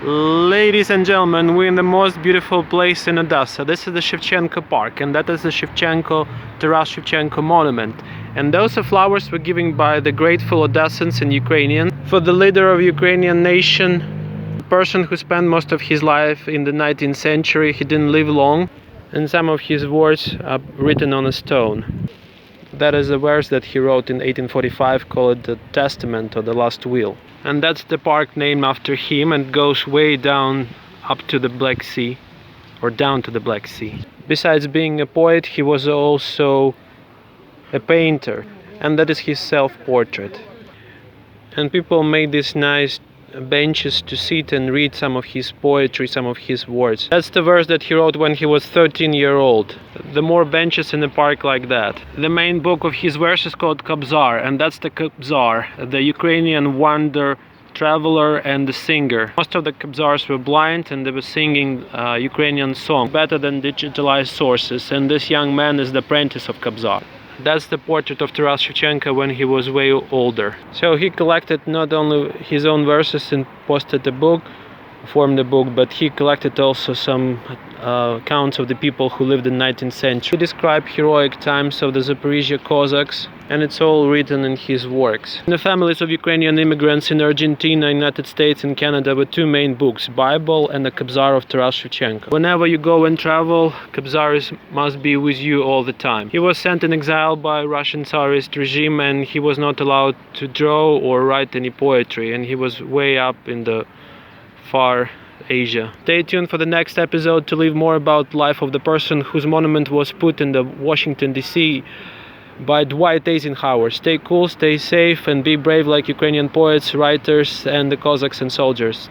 Ladies and gentlemen, we're in the most beautiful place in Odessa. This is the Shevchenko Park, and that is the Shevchenko, Taras Shevchenko monument. And those are flowers were given by the grateful Odessans and Ukrainians for the leader of Ukrainian nation, a person who spent most of his life in the 19th century. He didn't live long, and some of his words are written on a stone. That is a verse that he wrote in 1845 called the Testament or the Last Will. And that's the park named after him and goes way down up to the Black Sea, or down to the Black Sea. Besides being a poet, he was also a painter, and that is his self-portrait. And people made these nice benches to sit and read some of his poetry, some of his words. That's the verse that he wrote when he was 13-year-old. The more benches in the park like that. The main book of his verse is called Kobzar, and that's the Kobzar, the Ukrainian wonder, traveler and the singer. Most of the Kobzars were blind and they were singing Ukrainian songs better than digitalized sources, and this young man is the apprentice of Kobzar. That's the portrait of Taras Shevchenko when he was way older. So he collected not only his own verses and posted a book, formed a book, but he collected also some accounts of the people who lived in the 19th century. He described heroic times of the Zaporizhia Cossacks, and it's all written in his works. In the families of Ukrainian immigrants in Argentina, United States and Canada were two main books, Bible and the Kobzar of Taras Shevchenko. Whenever you go and travel, Kobzar must be with you all the time. He was sent in exile by Russian Tsarist regime, and he was not allowed to draw or write any poetry, and he was way up in the far Asia. Stay tuned for the next episode to learn more about the life of the person whose monument was put in the Washington DC by Dwight Eisenhower. Stay cool, stay safe, and be brave like Ukrainian poets, writers, and the Cossacks and soldiers.